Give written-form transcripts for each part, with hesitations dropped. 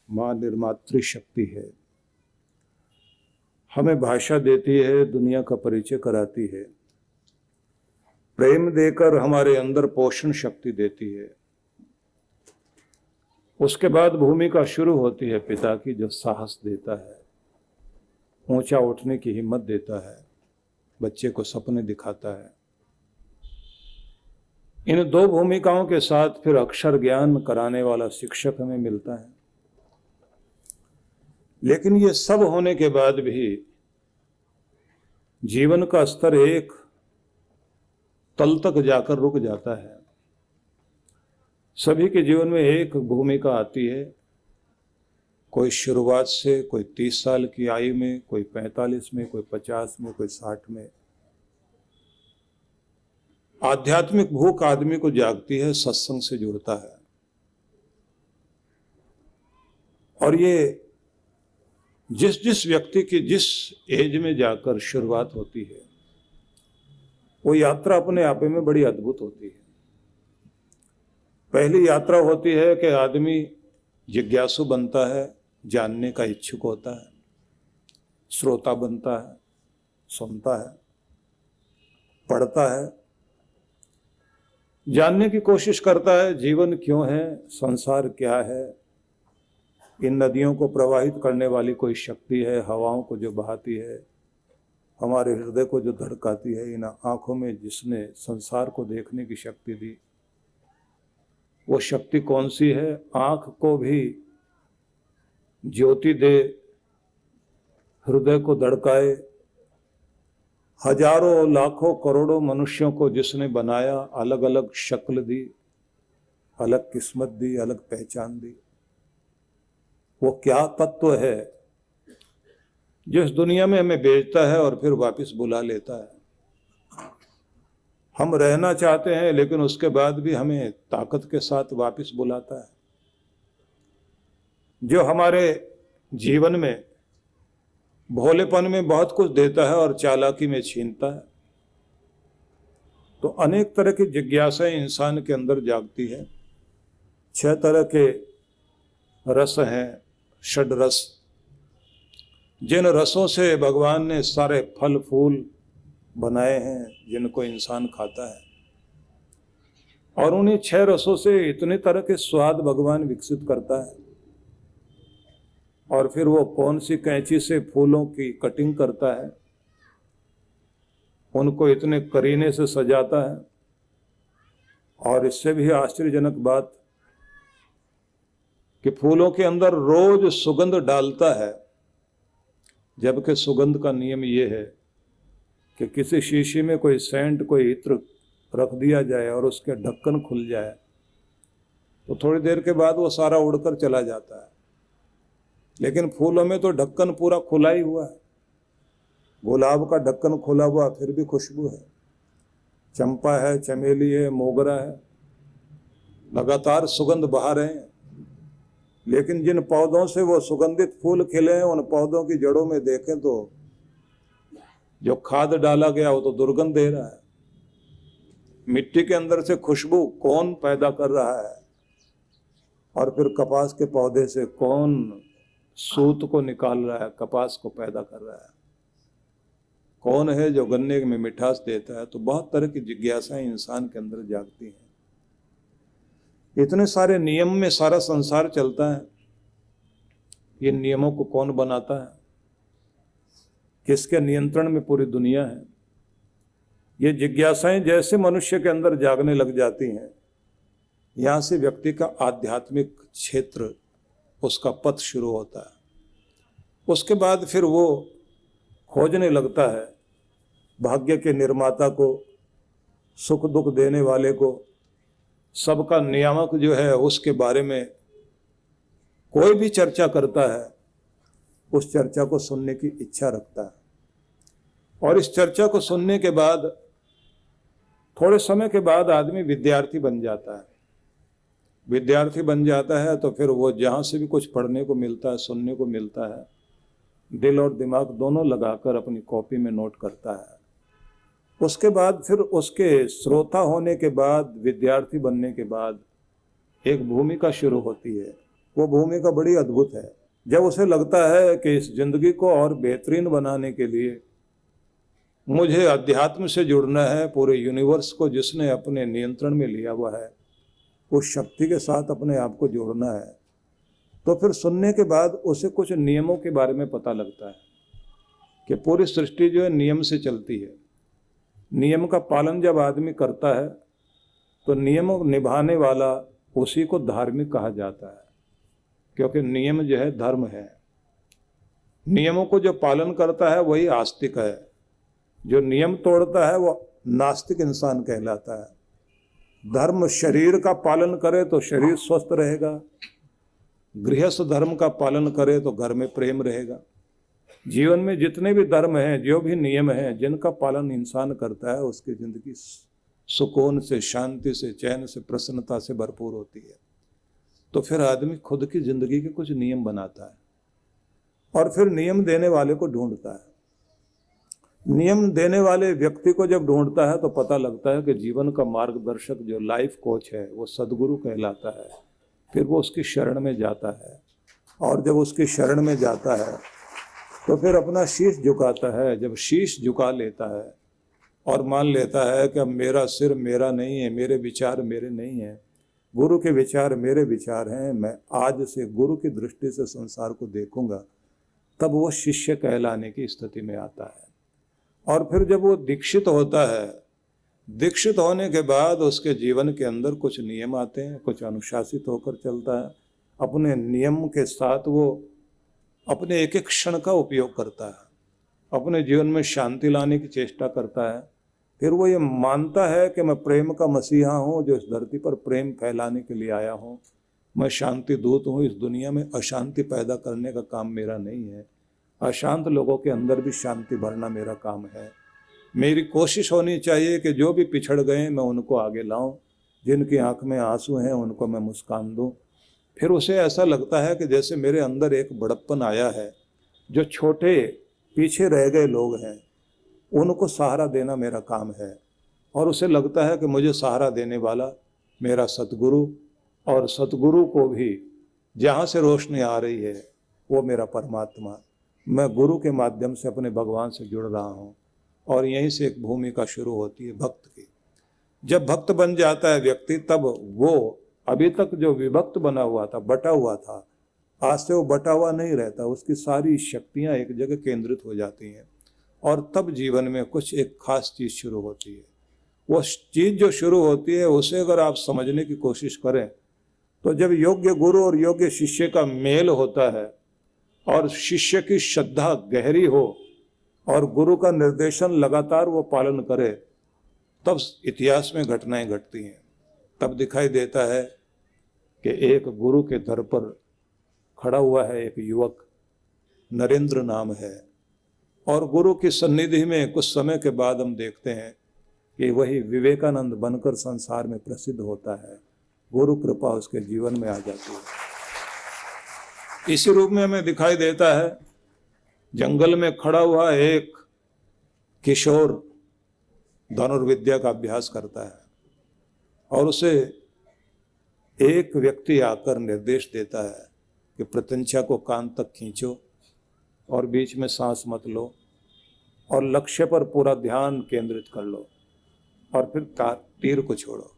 माँ निर्मात्री शक्ति है, हमें भाषा देती है, दुनिया का परिचय कराती है, प्रेम देकर हमारे अंदर पोषण शक्ति देती है। उसके बाद भूमिका शुरू होती है पिता की, जो साहस देता है, ऊंचा उठने की हिम्मत देता है, बच्चे को सपने दिखाता है। इन दो भूमिकाओं के साथ फिर अक्षर ज्ञान कराने वाला शिक्षक हमें मिलता है। लेकिन ये सब होने के बाद भी जीवन का स्तर एक तल तक जाकर रुक जाता है। सभी के जीवन में एक भूमिका आती है, कोई शुरुआत से, कोई 30 साल की आयु में, कोई 45 में, कोई 50 में, कोई 60 में। आध्यात्मिक भूख आदमी को जागती है, सत्संग से जुड़ता है, और ये जिस जिस व्यक्ति की जिस एज में जाकर शुरुआत होती है, वो यात्रा अपने आप में बड़ी अद्भुत होती है। पहली यात्रा होती है कि आदमी जिज्ञासु बनता है, जानने का इच्छुक होता है, श्रोता बनता है, सुनता है, पढ़ता है, जानने की कोशिश करता है जीवन क्यों है, संसार क्या है, इन नदियों को प्रवाहित करने वाली कोई शक्ति है, हवाओं को जो बहाती है, हमारे हृदय को जो धड़काती है, इन आंखों में जिसने संसार को देखने की शक्ति दी, वो शक्ति कौन सी है। आंख को भी ज्योति दे, हृदय को धड़काए, हजारों लाखों करोड़ों मनुष्यों को जिसने बनाया, अलग अलग शक्ल दी, अलग किस्मत दी, अलग पहचान दी, वो क्या तत्व है जो इस दुनिया में हमें भेजता है और फिर वापस बुला लेता है। हम रहना चाहते हैं लेकिन उसके बाद भी हमें ताकत के साथ वापस बुलाता है, जो हमारे जीवन में भोलेपन में बहुत कुछ देता है और चालाकी में छीनता है। तो अनेक तरह की जिज्ञासाएं इंसान के अंदर जागती है। 6 तरह के रस हैं, षड रस, जिन रसों से भगवान ने सारे फल फूल बनाए हैं, जिनको इंसान खाता है, और उन्हीं 6 रसों से इतने तरह के स्वाद भगवान विकसित करता है। और फिर वो कौन सी कैंची से फूलों की कटिंग करता है, उनको इतने करीने से सजाता है। और इससे भी आश्चर्यजनक बात कि फूलों के अंदर रोज सुगंध डालता है, जबकि सुगंध का नियम ये है कि किसी शीशी में कोई सेंट, कोई इत्र रख दिया जाए और उसके ढक्कन खुल जाए तो थोड़ी देर के बाद वो सारा उड़कर चला जाता है। लेकिन फूलों में तो ढक्कन पूरा खुला ही हुआ है। गुलाब का ढक्कन खुला हुआ फिर भी खुशबू है, चंपा है, चमेली है, मोगरा है, लगातार सुगंध बहा रहे हैं। लेकिन जिन पौधों से वो सुगंधित फूल खिले हैं, उन पौधों की जड़ों में देखें तो जो खाद डाला गया वो तो दुर्गंध दे रहा है। मिट्टी के अंदर से खुशबू कौन पैदा कर रहा है, और फिर कपास के पौधे से कौन सूत को निकाल रहा है, कपास को पैदा कर रहा है, कौन है जो गन्ने में मिठास देता है। तो बहुत तरह की जिज्ञासाएं इंसान के अंदर जागती हैं। इतने सारे नियम में सारा संसार चलता है, ये नियमों को कौन बनाता है, किसके नियंत्रण में पूरी दुनिया है। ये जिज्ञासाएं जैसे मनुष्य के अंदर जागने लग जाती हैं, यहाँ से व्यक्ति का आध्यात्मिक क्षेत्र, उसका पथ शुरू होता है। उसके बाद फिर वो खोजने लगता है भाग्य के निर्माता को, सुख दुख देने वाले को, सबका नियामक जो है उसके बारे में कोई भी चर्चा करता है, उस चर्चा को सुनने की इच्छा रखता है। और इस चर्चा को सुनने के बाद थोड़े समय के बाद आदमी विद्यार्थी बन जाता है। विद्यार्थी बन जाता है तो फिर वो जहाँ से भी कुछ पढ़ने को मिलता है, सुनने को मिलता है, दिल और दिमाग दोनों लगाकर अपनी कॉपी में नोट करता है। उसके बाद फिर उसके श्रोता होने के बाद, विद्यार्थी बनने के बाद एक भूमिका शुरू होती है वो भूमिका बड़ी अद्भुत है। जब उसे लगता है कि इस जिंदगी को और बेहतरीन बनाने के लिए मुझे अध्यात्म से जुड़ना है, पूरे यूनिवर्स को जिसने अपने नियंत्रण में लिया हुआ है उस शक्ति के साथ अपने आप को जोड़ना है, तो फिर सुनने के बाद उसे कुछ नियमों के बारे में पता लगता है कि पूरी सृष्टि जो है नियम से चलती है। नियम का पालन जब आदमी करता है तो नियम निभाने वाला उसी को धार्मिक कहा जाता है, क्योंकि नियम जो है धर्म है। नियमों को जो पालन करता है वही आस्तिक है, जो नियम तोड़ता है वो नास्तिक इंसान कहलाता है। धर्म शरीर का पालन करे तो शरीर स्वस्थ रहेगा, गृहस्थ धर्म का पालन करे तो घर में प्रेम रहेगा। जीवन में जितने भी धर्म हैं, जो भी नियम हैं, जिनका पालन इंसान करता है उसकी जिंदगी सुकून से, शांति से, चैन से, प्रसन्नता से भरपूर होती है। तो फिर आदमी खुद की जिंदगी के कुछ नियम बनाता है और फिर नियम देने वाले को ढूंढता है। नियम देने वाले व्यक्ति को जब ढूंढता है तो पता लगता है कि जीवन का मार्गदर्शक जो लाइफ कोच है वो सदगुरु कहलाता है। फिर वो उसकी शरण में जाता है और जब उसकी शरण में जाता है तो फिर अपना शीश झुकाता है। जब शीश झुका लेता है और मान लेता है कि अब मेरा सिर मेरा नहीं है, मेरे विचार मेरे नहीं हैं, गुरु के विचार मेरे विचार हैं, मैं आज से गुरु की दृष्टि से संसार को देखूंगा, तब वो शिष्य कहलाने की स्थिति में आता है। और फिर जब वो दीक्षित होता है, दीक्षित होने के बाद उसके जीवन के अंदर कुछ नियम आते हैं, कुछ अनुशासित होकर चलता है। अपने नियम के साथ वो अपने एक एक क्षण का उपयोग करता है, अपने जीवन में शांति लाने की चेष्टा करता है। फिर वो ये मानता है कि मैं प्रेम का मसीहा हूँ जो इस धरती पर प्रेम फैलाने के लिए आया हूँ, मैं शांति दूत हूँ। इस दुनिया में अशांति पैदा करने का काम मेरा नहीं है, अशांत लोगों के अंदर भी शांति भरना मेरा काम है। मेरी कोशिश होनी चाहिए कि जो भी पिछड़ गए मैं उनको आगे लाऊं, जिनकी आंख में आंसू हैं उनको मैं मुस्कान दूं। फिर उसे ऐसा लगता है कि जैसे मेरे अंदर एक बड़प्पन आया है, जो छोटे पीछे रह गए लोग हैं उनको सहारा देना मेरा काम है। और उसे लगता है कि मुझे सहारा देने वाला मेरा सतगुरु, और सतगुरु को भी जहाँ से रोशनी आ रही है वो मेरा परमात्मा। मैं गुरु के माध्यम से अपने भगवान से जुड़ रहा हूँ और यहीं से एक भूमिका शुरू होती है भक्त की। जब भक्त बन जाता है व्यक्ति, तब वो अभी तक जो विभक्त बना हुआ था, बटा हुआ था, आज से वो बटा हुआ नहीं रहता। उसकी सारी शक्तियाँ एक जगह केंद्रित हो जाती हैं और तब जीवन में कुछ एक खास चीज़ शुरू होती है। वो चीज़ जो शुरू होती है उसे अगर आप समझने की कोशिश करें तो जब योग्य गुरु और योग्य शिष्य का मेल होता है और शिष्य की श्रद्धा गहरी हो और गुरु का निर्देशन लगातार वो पालन करे, तब इतिहास में घटनाएं घटती हैं। तब दिखाई देता है कि एक गुरु के दर पर खड़ा हुआ है एक युवक, नरेंद्र नाम है, और गुरु की सन्निधि में कुछ समय के बाद हम देखते हैं कि वही विवेकानंद बनकर संसार में प्रसिद्ध होता है। गुरु कृपा उसके जीवन में आ जाती है। इसी रूप में हमें दिखाई देता है जंगल में खड़ा हुआ एक किशोर धनुर्विद्या का अभ्यास करता है और उसे एक व्यक्ति आकर निर्देश देता है कि प्रत्यंचा को कान तक खींचो और बीच में सांस मत लो और लक्ष्य पर पूरा ध्यान केंद्रित कर लो और फिर तीर को छोड़ो।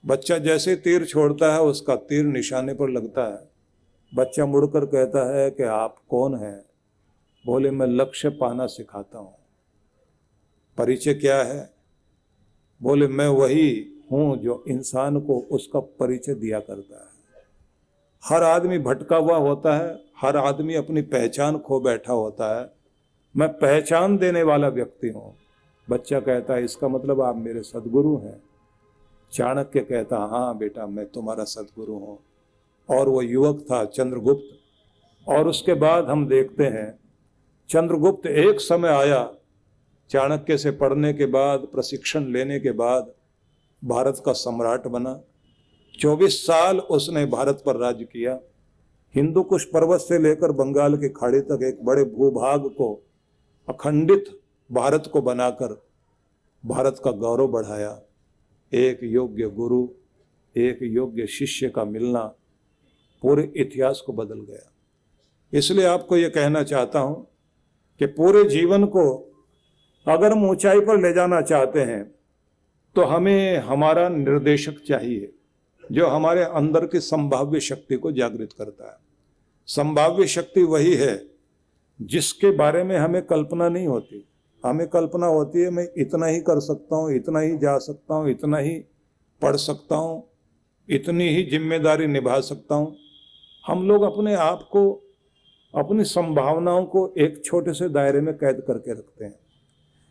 बच्चा जैसे तीर छोड़ता है उसका तीर निशाने पर लगता है। बच्चा मुड़कर कहता है कि आप कौन हैं? बोले मैं लक्ष्य पाना सिखाता हूँ। परिचय क्या है? बोले मैं वही हूँ जो इंसान को उसका परिचय दिया करता है। हर आदमी भटका हुआ होता है, हर आदमी अपनी पहचान खो बैठा होता है, मैं पहचान देने वाला व्यक्ति हूँ। बच्चा कहता है इसका मतलब आप मेरे सदगुरु हैं। चाणक्य कहता हाँ बेटा मैं तुम्हारा सदगुरु हूँ। और वो युवक था चंद्रगुप्त। और उसके बाद हम देखते हैं चंद्रगुप्त एक समय आया, चाणक्य से पढ़ने के बाद, प्रशिक्षण लेने के बाद भारत का सम्राट बना। 24 साल उसने भारत पर राज्य किया। हिंदू कुश पर्वत से लेकर बंगाल की खाड़ी तक एक बड़े भूभाग को, अखंडित भारत को बनाकर भारत का गौरव बढ़ाया। एक योग्य गुरु, एक योग्य शिष्य का मिलना पूरे इतिहास को बदल गया। इसलिए आपको ये कहना चाहता हूं कि पूरे जीवन को अगर हम ऊंचाई पर ले जाना चाहते हैं तो हमें हमारा निर्देशक चाहिए जो हमारे अंदर की संभाव्य शक्ति को जागृत करता है। संभाव्य शक्ति वही है जिसके बारे में हमें कल्पना नहीं होती। हमें कल्पना होती है मैं इतना ही कर सकता हूँ, इतना ही जा सकता हूँ, इतना ही पढ़ सकता हूँ, इतनी ही जिम्मेदारी निभा सकता हूँ। हम लोग अपने आप को, अपनी संभावनाओं को एक छोटे से दायरे में कैद करके रखते हैं।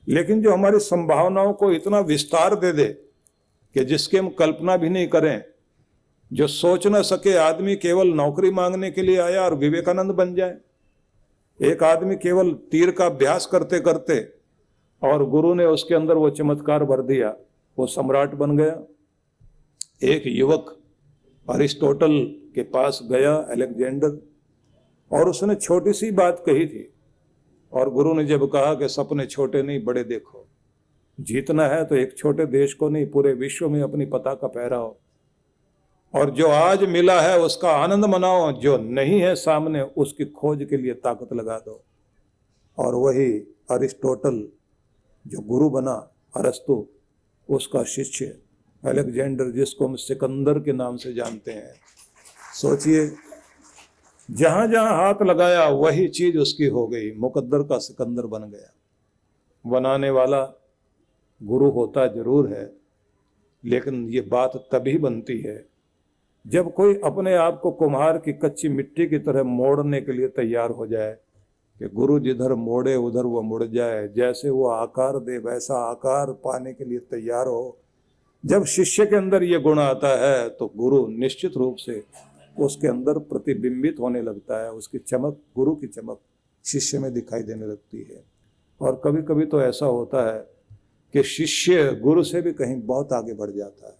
लेकिन जो हमारी संभावनाओं को इतना विस्तार दे दे कि जिसकी हम कल्पना भी नहीं करें, जो सोच न सके आदमी केवल नौकरी मांगने के लिए आया और विवेकानंद बन जाए। एक आदमी केवल तीर का अभ्यास करते करते और गुरु ने उसके अंदर वो चमत्कार भर दिया, वो सम्राट बन गया। एक युवक अरिस्टोटल के पास गया, अलेक्जेंडर, और उसने छोटी सी बात कही थी और गुरु ने जब कहा कि सपने छोटे नहीं बड़े देखो, जीतना है तो एक छोटे देश को नहीं पूरे विश्व में अपनी पताका फहराओ, और जो आज मिला है उसका आनंद मनाओ, जो नहीं है सामने उसकी खोज के लिए ताकत लगा दो। और वही अरिस्टोटल जो गुरु बना, अरस्तु उसका शिष्य अलेक्जेंडर, जिसको हम सिकंदर के नाम से जानते हैं। सोचिए, जहां जहां हाथ लगाया वही चीज उसकी हो गई, मुकद्दर का सिकंदर बन गया। बनाने वाला गुरु होता जरूर है, लेकिन ये बात तभी बनती है जब कोई अपने आप को कुम्हार की कच्ची मिट्टी की तरह मोड़ने के लिए तैयार हो जाए कि गुरु जिधर मोड़े उधर वो मुड़ जाए, जैसे वो आकार दे वैसा आकार पाने के लिए तैयार हो। जब शिष्य के अंदर ये गुण आता है तो गुरु निश्चित रूप से उसके अंदर प्रतिबिंबित होने लगता है, उसकी चमक, गुरु की चमक शिष्य में दिखाई देने लगती है। और कभी कभी तो ऐसा होता है कि शिष्य गुरु से भी कहीं बहुत आगे बढ़ जाता है।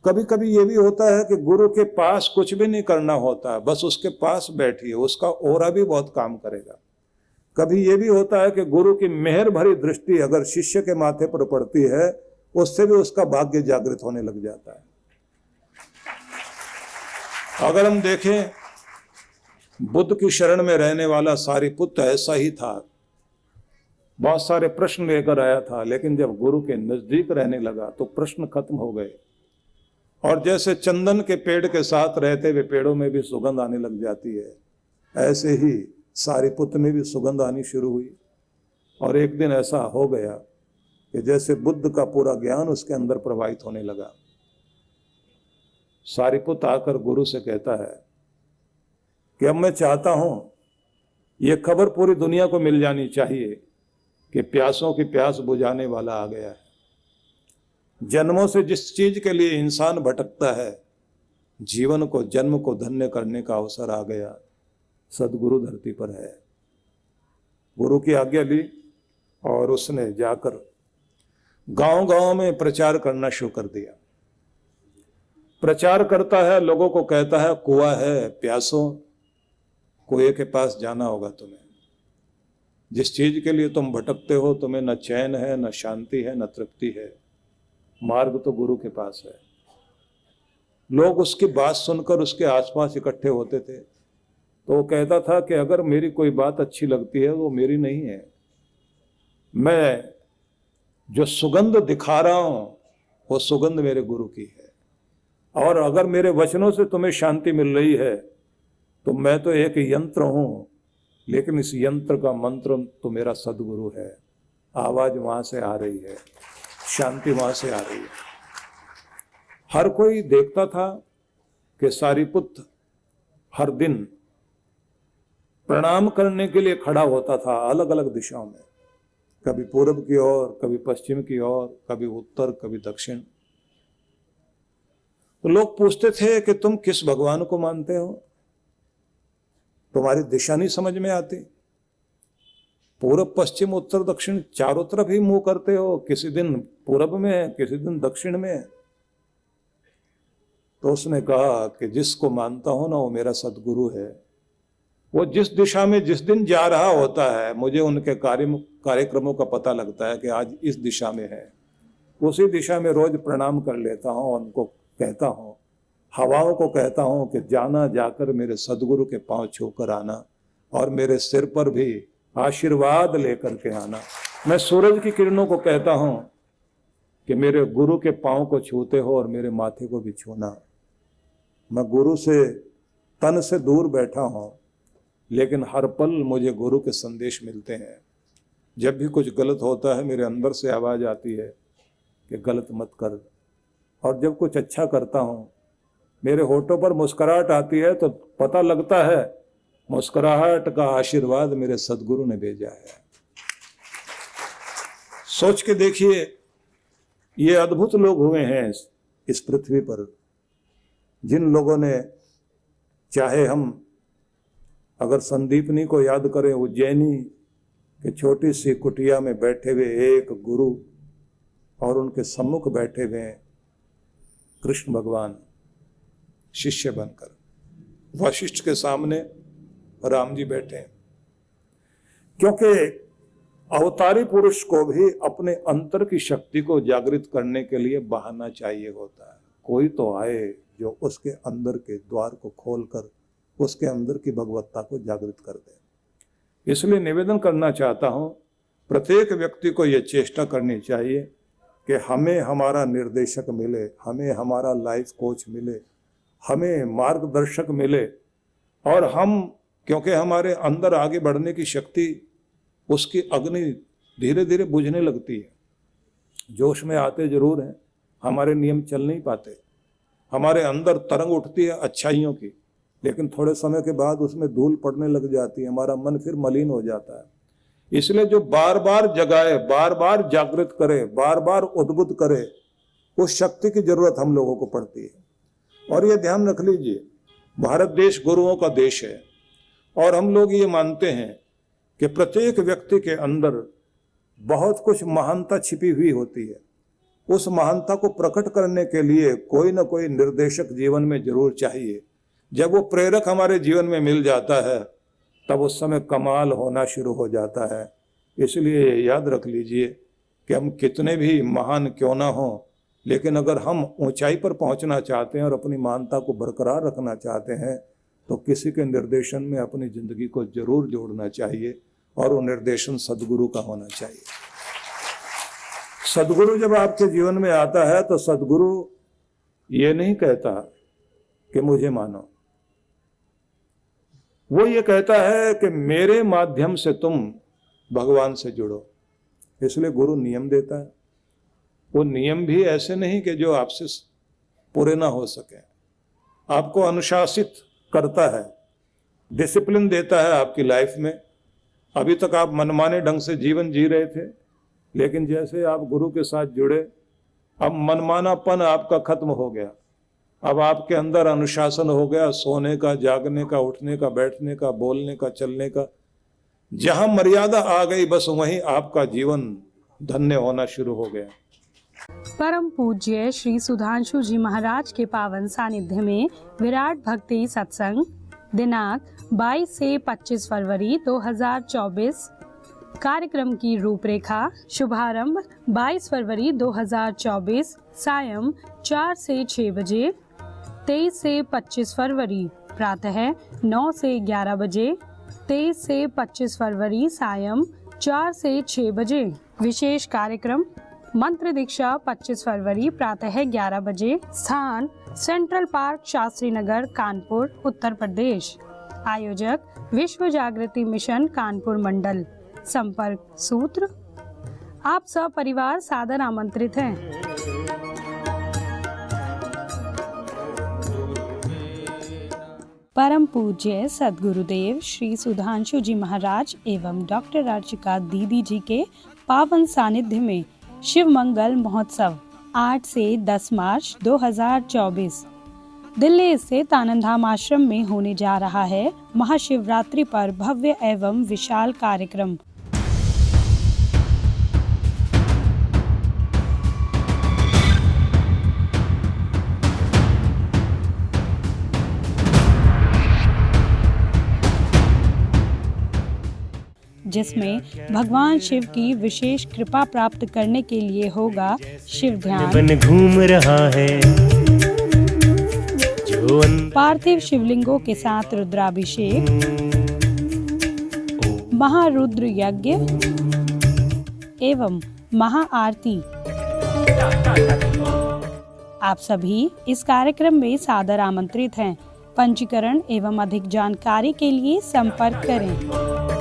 कभी कभी ये भी होता है कि गुरु के पास कुछ भी नहीं करना होता, बस उसके पास बैठिए, उसका ओरा भी बहुत काम करेगा। कभी ये भी होता है कि गुरु की मेहर भरी दृष्टि अगर शिष्य के माथे पर पड़ती है, उससे भी उसका भाग्य जागृत होने लग जाता है। अगर हम देखें, बुद्ध की शरण में रहने वाला सारिपुत्र ऐसा ही था। बहुत सारे प्रश्न लेकर आया था, लेकिन जब गुरु के नजदीक रहने लगा तो प्रश्न खत्म हो गए। और जैसे चंदन के पेड़ के साथ रहते हुए पेड़ों में भी सुगंध आने लग जाती है, ऐसे ही सारिपुत्र में भी सुगंध आनी शुरू हुई। और एक दिन ऐसा हो गया कि जैसे बुद्ध का पूरा ज्ञान उसके अंदर प्रवाहित होने लगा। सारिपुत्र आकर गुरु से कहता है कि अब मैं चाहता हूं, ये खबर पूरी दुनिया को मिल जानी चाहिए कि प्यासों की प्यास बुझाने वाला आ गया है। जन्मों से जिस चीज के लिए इंसान भटकता है, जीवन को, जन्म को धन्य करने का अवसर आ गया। सदगुरु धरती पर है। गुरु की आज्ञा ली और उसने जाकर गांव गांव में प्रचार करना शुरू कर दिया। प्रचार करता है, लोगों को कहता है कुआं है, प्यासों, कुएं के पास जाना होगा तुम्हें। जिस चीज के लिए तुम भटकते हो, तुम्हें न चैन है, न शांति है, न तृप्ति है, मार्ग तो गुरु के पास है। लोग उसकी बात सुनकर उसके आसपास इकट्ठे होते थे, तो वो कहता था कि अगर मेरी कोई बात अच्छी लगती है वो मेरी नहीं है, मैं जो सुगंध दिखा रहा हूं वो सुगंध मेरे गुरु की है। और अगर मेरे वचनों से तुम्हें शांति मिल रही है तो मैं तो एक यंत्र हूं, लेकिन इस यंत्र का मंत्र तो मेरा सदगुरु है। आवाज वहां से आ रही है, शांति वहां से आ रही है। हर कोई देखता था कि सारिपुत्र हर दिन प्रणाम करने के लिए खड़ा होता था अलग अलग दिशाओं में, कभी पूर्व की ओर, कभी पश्चिम की ओर, कभी उत्तर, कभी दक्षिण। तो लोग पूछते थे कि तुम किस भगवान को मानते हो, तुम्हारी दिशा नहीं समझ में आती, पूर्व पश्चिम उत्तर दक्षिण चारों तरफ ही मुंह करते हो, किसी दिन पूर्व में, किसी दिन दक्षिण में। तो उसने कहा कि जिसको मानता हूं ना वो मेरा सदगुरु है। वो जिस दिशा में जिस दिन जा रहा होता है, मुझे उनके कार्यक्रमों का पता लगता है कि आज इस दिशा में है, उसी दिशा में रोज प्रणाम कर लेता हूं, उनको कहता हूं हवाओं को कहता हूँ कि जाना जाकर मेरे सदगुरु के पांव छूकर आना और मेरे सिर पर भी आशीर्वाद लेकर के आना। मैं सूरज की किरणों को कहता हूँ कि मेरे गुरु के पांव को छूते हो और मेरे माथे को भी छूना। मैं गुरु से तन से दूर बैठा हूँ, लेकिन हर पल मुझे गुरु के संदेश मिलते हैं। जब भी कुछ गलत होता है मेरे अंदर से आवाज़ आती है कि गलत मत कर, और जब कुछ अच्छा करता हूँ मेरे होठों पर मुस्कुराहट आती है तो पता लगता है मुस्कुराहट का आशीर्वाद मेरे सदगुरु ने भेजा है। सोच के देखिए, ये अद्भुत लोग हुए हैं इस पृथ्वी पर, जिन लोगों ने, चाहे हम अगर संदीपनी को याद करें, उज्जैनी के छोटी सी कुटिया में बैठे हुए एक गुरु और उनके सम्मुख बैठे हुए कृष्ण भगवान शिष्य बनकर, वशिष्ठ के सामने राम जी बैठे हैं। क्योंकि अवतारी पुरुष को भी अपने अंतर की शक्ति को जागृत करने के लिए बहाना चाहिए होता है। कोई तो आए जो उसके अंदर के द्वार को खोलकर उसके अंदर की भगवत्ता को जागृत कर दे। इसलिए निवेदन करना चाहता हूं, प्रत्येक व्यक्ति को यह चेष्टा करनी चाहिए कि हमें हमारा निर्देशक मिले, हमें हमारा लाइफ कोच मिले, हमें मार्गदर्शक मिले, और हम, क्योंकि हमारे अंदर आगे बढ़ने की शक्ति, उसकी अग्नि धीरे धीरे बुझने लगती है। जोश में आते जरूर हैं, हमारे नियम चल नहीं पाते, हमारे अंदर तरंग उठती है अच्छाइयों की, लेकिन थोड़े समय के बाद उसमें धूल पड़ने लग जाती है, हमारा मन फिर मलिन हो जाता है। इसलिए जो बार बार जगाए, बार बार जागृत करे, बार बार उद्बुद्ध करे, उस शक्ति की जरूरत हम लोगों को पड़ती है। और ये ध्यान रख लीजिए, भारत देश गुरुओं का देश है, और हम लोग ये मानते हैं कि प्रत्येक व्यक्ति के अंदर बहुत कुछ महानता छिपी हुई होती है। उस महानता को प्रकट करने के लिए कोई ना कोई निर्देशक जीवन में जरूर चाहिए। जब वो प्रेरक हमारे जीवन में मिल जाता है तब उस समय कमाल होना शुरू हो जाता है। इसलिए याद रख लीजिए कि हम कितने भी महान क्यों ना हों, लेकिन अगर हम ऊंचाई पर पहुंचना चाहते हैं और अपनी महानता को बरकरार रखना चाहते हैं तो किसी के निर्देशन में अपनी जिंदगी को जरूर जोड़ना चाहिए, और वो निर्देशन सदगुरु का होना चाहिए। सदगुरु जब आपके जीवन में आता है तो सदगुरु ये नहीं कहता कि मुझे मानो, वो ये कहता है कि मेरे माध्यम से तुम भगवान से जुड़ो। इसलिए गुरु नियम देता है। वो नियम भी ऐसे नहीं कि जो आपसे पूरे ना हो सके, आपको अनुशासित करता है, डिसिप्लिन देता है आपकी लाइफ में। अभी तक आप मनमाने ढंग से जीवन जी रहे थे, लेकिन जैसे आप गुरु के साथ जुड़े, अब मनमानापन आपका खत्म हो गया। अब आपके अंदर अनुशासन हो गया, सोने का, जागने का, उठने का, बैठने का, बोलने का, चलने का। जहां मर्यादा आ गई बस वहीं आपका जीवन धन्य होना शुरू हो गया। परम पूज्य श्री सुधांशु जी महाराज के पावन सानिध्य में विराट भक्ति सत्संग दिनांक 22 से 25 फरवरी 2024। कार्यक्रम की रूपरेखा। शुभारंभ 22 फरवरी 2024 सायं 4 से 6 बजे। 23 से 25 फरवरी प्रातः 9 से 11 बजे। 23 से 25 फरवरी सायं 4 से 6 बजे। विशेष कार्यक्रम मंत्र दीक्षा 25 फरवरी प्रातः 11 बजे। स्थान सेंट्रल पार्क, शास्त्री नगर, कानपुर, उत्तर प्रदेश। आयोजक विश्व जागृति मिशन कानपुर मंडल। संपर्क सूत्र। आप सब परिवार सादर आमंत्रित हैं। परम पूज्य सद्गुरुदेव श्री सुधांशु जी महाराज एवं डॉक्टर अर्चिका दीदी जी के पावन सानिध्य में शिव मंगल महोत्सव 8 से 10 मार्च 2024 दिल्ली स्थित आनंदधाम आश्रम में होने जा रहा है। महाशिवरात्रि पर भव्य एवं विशाल कार्यक्रम। जिसमें भगवान शिव की विशेष कृपा प्राप्त करने के लिए होगा शिव ध्यान। घूम रहा है पार्थिव शिवलिंगों के साथ रुद्राभिषेक, महारुद्र यज्ञ एवं महाआरती। आप सभी इस कार्यक्रम में सादर आमंत्रित हैं। पंजीकरण एवं अधिक जानकारी के लिए संपर्क करें।